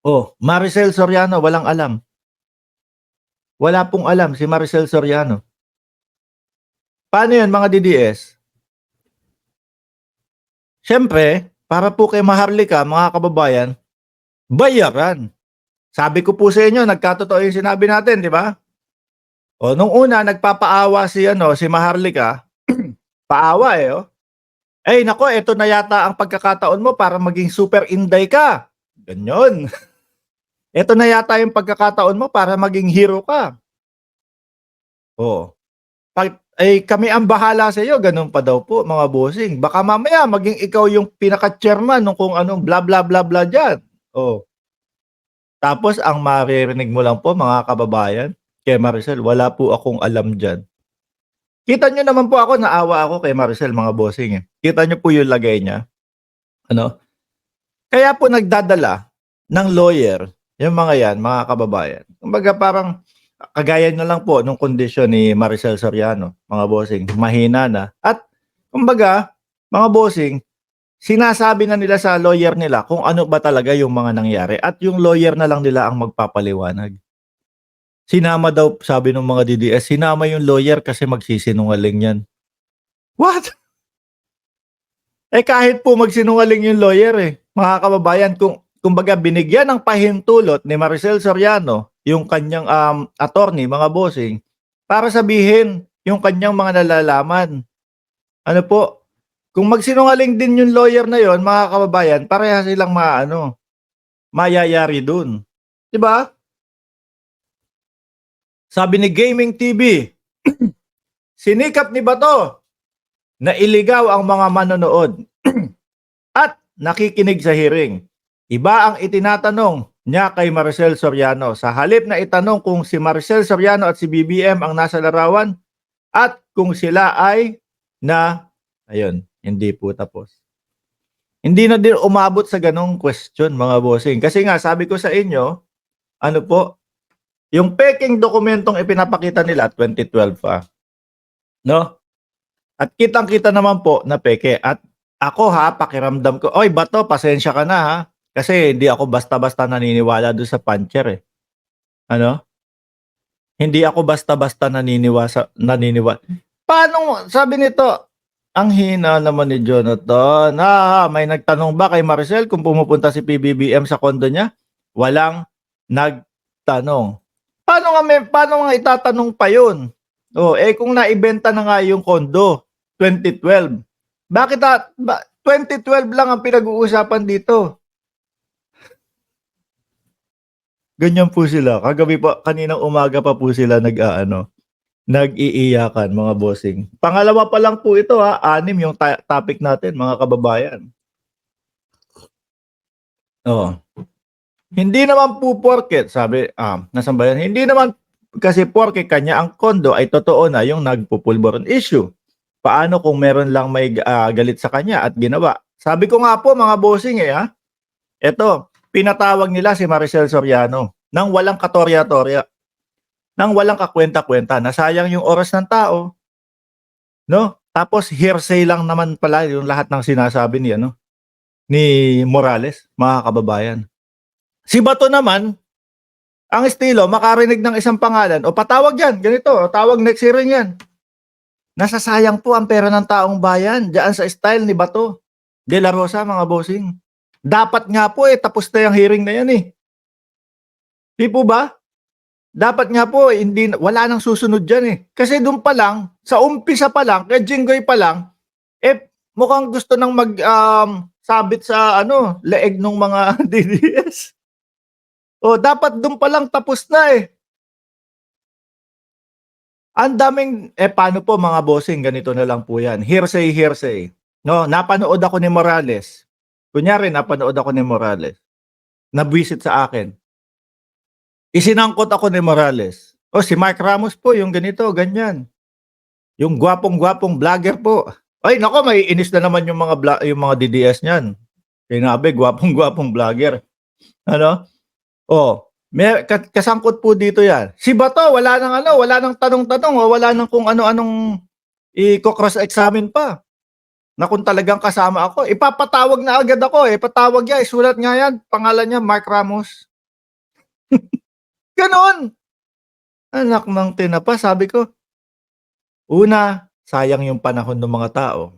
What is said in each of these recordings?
Oh, Maricel Soriano walang alam. Wala pong alam si Maricel Soriano. Paano 'yun mga DDS? Siyempre, para po kay Maharlika mga kababayan, bayaran. Sabi ko po sa inyo nagkatotoo 'yung sinabi natin, 'di ba? O nung una nagpapaawa si ano, si Maharlika, paawa, eh, oh. "Ay naku, eto na yata ang pagkakataon mo para maging super inday ka." Ganyan. "Eto na yata 'yung pagkakataon mo para maging hero ka." Oh. Kami ang bahala sa'yo, gano'n pa daw po mga bossing. Baka mamaya maging ikaw yung pinaka-chairman nung kung anong bla bla bla bla diyan. Oh, tapos ang maririnig mo lang po mga kababayan, kay Maricel, "Wala po akong alam diyan." Kita niyo naman po ako naawa ako kay Maricel mga bossing, eh. Kita niyo po yung lagay niya, ano? Kaya po nagdadala ng lawyer yung mga 'yan, mga kababayan. Kumbaga parang kagaya na lang po nung kondisyon ni Maricel Soriano, mga bossing, mahina na at kumbaga, mga bossing, sinasabi na nila sa lawyer nila kung ano ba talaga yung mga nangyari at yung lawyer na lang nila ang magpapaliwanag. Sinama daw sabi nung mga DDS, sinama yung lawyer kasi magsisinungaling 'yan. What? Kahit po magsinungaling yung lawyer, mga kababayan, kung kumbaga binigyan ng pahintulot ni Maricel Soriano yung kanyang, attorney, mga bossing, para sabihin yung kanyang mga nalalaman. Ano po, kung magsinungaling din yung lawyer na yon, mga kababayan, parehas silang maaano, mayayari dun, 'di ba? Sabi ni Gaming TV, sinikap ni Bato na iligaw ang mga manonood at nakikinig sa hearing. Iba ang itinatanong niya kay Maricel Soriano. Sa halip na itanong kung si Maricel Soriano at si BBM ang nasa larawan at kung sila ay na ayun, hindi po tapos. Hindi na din umabot sa ganong question mga bossing. Kasi nga sabi ko sa inyo, ano po, yung peking dokumentong ipinapakita nila 2012 pa, no? At kitang-kita naman po na peke at ako pakiramdam ko, "Oy Bato, pasensya ka na ha, kasi hindi ako basta-basta naniniwala dun sa puncher, eh." Ano? Hindi ako basta-basta paano sabi nito, "Ang hina naman ni Jonathan. May nagtanong ba kay Maricel kung pumupunta si PBBM sa kondo niya? Walang nagtanong." Paano nga itatanong pa yun? Oh, kung naibenta na nga yung kondo, 2012, bakit 2012 lang ang pinag-uusapan dito? Ganyan po sila. Kagabi pa kaninang umaga pa po sila nag-iiyakan mga bossing. Pangalawa pa lang po ito 6 yung topic natin mga kababayan. Oo. Hindi naman po porket sabi, nasaan ba yan? Hindi naman kasi porke kanya ang kondo ay totoo na yung nagpupulburon issue. Paano kung meron lang may, galit sa kanya at ginawa? Sabi ko nga po mga bossing, eto, pinatawag nila si Maricel Soriano nang walang katorya-torya, nang walang kakuwenta-kuwenta, nasayang yung oras ng tao, 'no? Tapos hearsay lang naman pala yung lahat ng sinasabi ni ano, ni Morales, mga kababayan. Si Bato naman, ang estilo makarinig ng isang pangalan, "O patawag yan, ganito, o tawag next hearing yan." Nasasayang po ang pera ng taong bayan diyaan sa style ni Bato de la Rosa mga bossing. Dapat nga po, tapos na yang hearing na yan, 'di po ba? Dapat nga po, hindi wala nang susunod diyan, Kasi dun pa lang, sa umpisa pa lang, kay Jinggoy pa lang, mukhang gusto ng sabit sa ano, leeg nung mga DDS. Oh, dapat dun pa lang tapos na, Ang daming paano po mga bossing, ganito na lang po 'yan, hearsay, hearsay, 'no? Napanood ako ni Morales, kunyari napanood ako ni Morales, nabwisit sa akin, isinangkot ako ni Morales, "Oh, si Mark Ramos po yung ganito, ganyan, yung gwapong-gwapong vlogger po." Ay naku, maiinis na naman yung mga DDS niyan. Sinabi gwapong-gwapong vlogger, ano? Oh, kasangkot po dito 'yan. Si Bato wala ng tanong-tanong o wala ng kung ano-anong iko-cross-examine pa, na kung talagang kasama ako, ipapatawag na agad ako, patawag niya, isulat nga 'yan, pangalan niya Mark Ramos. Gano'n! Anak ng tinapa, sabi ko, una, sayang yung panahon ng mga tao,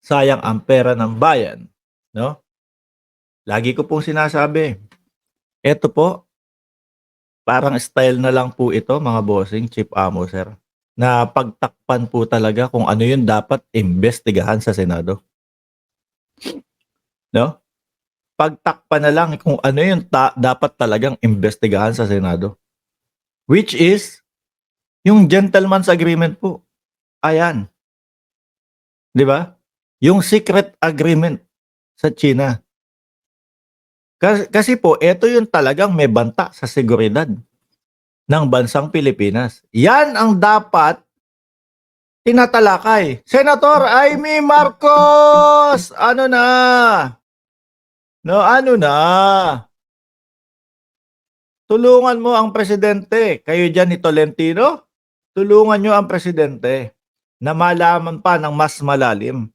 sayang ang pera ng bayan, 'no? Lagi ko pong sinasabi, eto po, parang style na lang po ito mga bossing, Chief Amo, sir, na pagtakpan po talaga kung ano yung dapat imbestigahan sa Senado, 'no? Pagtakpan na lang kung ano yung dapat talagang imbestigahan sa Senado. Which is, yung gentleman's agreement po. Ayan, 'di ba? Yung secret agreement sa China. Kasi po eto yung talagang may banta sa seguridad ng bansang Pilipinas. Yan ang dapat tinatalakay. Senator Amy Marcos! Ano na? No, ano na? Tulungan mo ang presidente. Kayo diyan ni Tolentino, tulungan niyo ang presidente na malaman pa ng mas malalim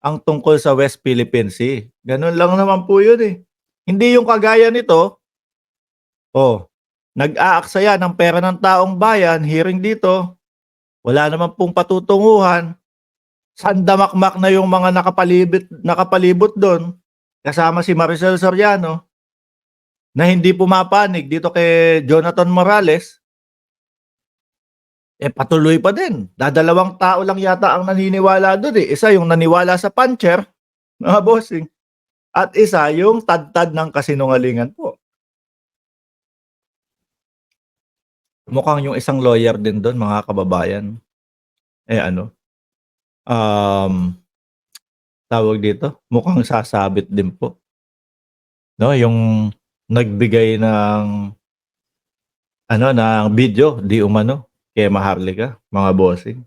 ang tungkol sa West Philippine Sea. Gano'n lang naman po 'yun, eh. Hindi yung kagaya nito, oh, nag-aaksaya ng pera ng taong bayan, hearing dito, wala naman pong patutunguhan, sandamakmak na yung mga nakapalibot do'n, kasama si Maricel Soriano, na hindi pumapanig dito kay Jonathan Morales, eh, patuloy pa din. Dadalawang tao lang yata ang naniniwala do'n, eh. Isa yung naniwala sa puncher, mga bossing, at isa yung tad-tad ng kasinungalingan po. Mukhang yung isang lawyer din do'n, mga kababayan, eh, ano, um, tawag dito, mukhang sasabit din po, 'no, yung nagbigay ng ano, ng video di umano kay Maharlika, mga bossing,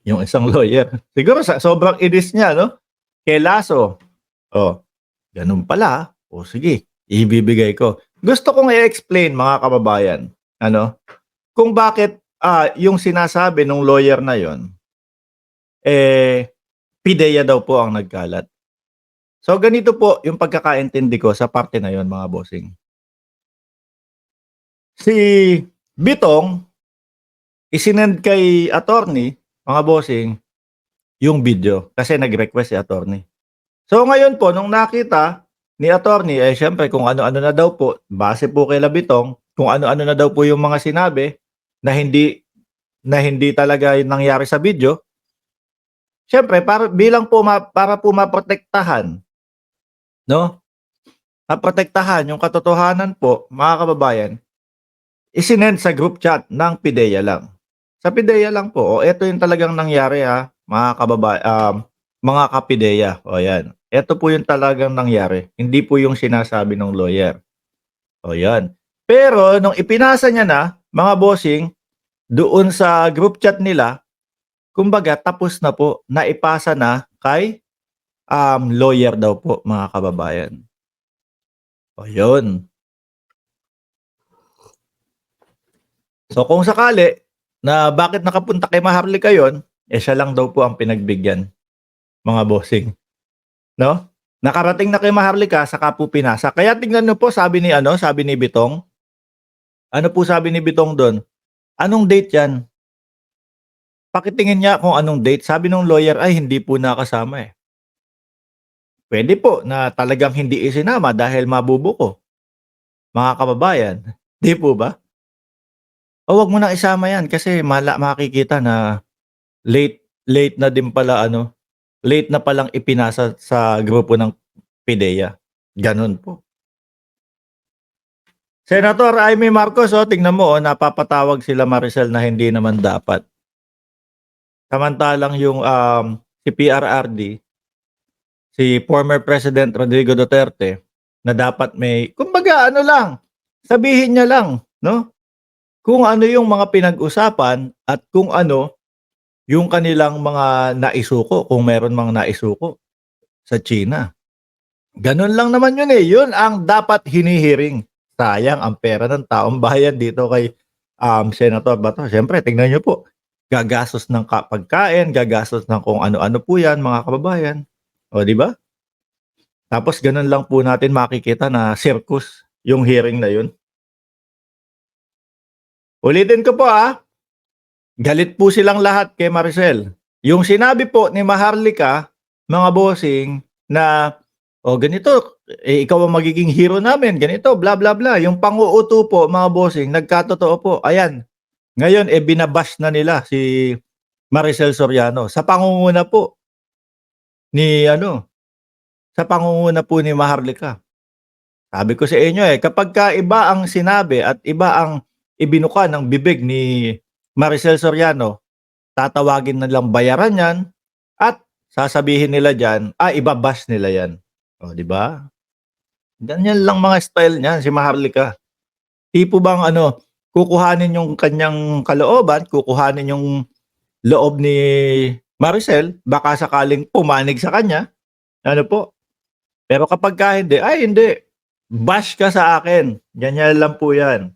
yung isang lawyer. Siguro sa sobrang inis niya, 'no, kay Lasso. Oh, gano'n pala, o sige, ibibigay ko. Gusto kong i-explain, mga kababayan, ano, kung bakit, yung sinasabi nung lawyer na yon, eh, PIDEA daw po ang nagkalat. So ganito po yung pagkakaintindi ko sa parte na yon, mga bossing. Si Bitong, isinend kay attorney, mga bossing, yung video kasi nag-request si attorney. So ngayon po nung nakita ni attorney, eh, siyempre kung ano-ano na daw po, base po kay Bitong, kung ano-ano na daw po yung mga sinabi na hindi talaga yung nangyari sa video. Siyempre para po maprotektahan, 'no, maprotektahan yung katotohanan po, mga kababayan, isinend sa group chat ng PIDEA lang. Sa PIDEA lang po, o eto yung talagang nangyari, mga ka-PIDEA, o yan. Eto po yung talagang nangyari, hindi po yung sinasabi ng lawyer, o yan. Pero nung ipinasa niya na, mga bossing, doon sa group chat nila, kumbaga tapos na po, naipasa na kay, lawyer daw po, mga kababayan. O yun. So kung sakali na bakit nakapunta kay Maharlika yun, eh, siya lang daw po ang pinagbigyan, mga bossing, 'no? Nakarating na kay Maharlika saka po pinasa. Kaya tingnan niyo po, sabi ni Bitong, ano po sabi ni Bitong dun, "Anong date 'yan?" Pakitingin niya kung anong date. Sabi nung lawyer, "Ay hindi po nakasama, eh." Puwede po na talagang hindi isinama dahil mabubuko, mga kababayan, 'di po ba? O wag mo nang isama 'yan kasi makikita na late na din pala late na palang ipinasa sa grupo ng PIDEA, gano'n po. Senator Amy Marcos, tingnan mo, napapatawag sila Maricel na hindi naman dapat. Samantalang yung, si PRRD, si former President Rodrigo Duterte, na dapat may kumbaga ano lang, sabihin niya lang, 'no, kung ano yung mga pinag-usapan at kung ano yung kanilang mga naisuko, kung meron mang naisuko sa China. Gano'n lang naman yun, eh, yun ang dapat hini-hearing. Sayang ang pera ng taong bayan dito kay, Senator Bato. Siyempre tingnan niyo po, gagastos ng pagkain, gagastos ng kung ano-ano po yan, mga kababayan. O, 'di ba? Tapos gano'n lang po natin makikita na circus yung hearing na yun. Ulitin ko po, galit po silang lahat kay Maricel. Yung sinabi po ni Maharlika, mga bossing, na, "O ganito, ikaw ang magiging hero namin, ganito, bla bla bla." Yung pang-uuto po, mga bossing, nagkatotoo po. Ayan, ngayon, binabash na nila si Maricel Soriano sa pangunguna po ni ano, sa pangunguna po ni Maharlika. Sabi ko sa inyo, kapagka iba ang sinabi at iba ang ibinuka ng bibig ni Maricel Soriano, tatawagin nilang bayaran 'yan at sasabihin nila diyan, iba-bash nila 'yan. Oh, 'di ba? Ganyan lang mga style niyan si Maharlika. Tipo bang kukuhanin yung kanyang kalooban, kukuhanin yung loob ni Maricel, baka sakaling pumanig sa kanya, ano po. Pero kapagka hindi, ay hindi, bash ka sa akin, ganyan lang po 'yan.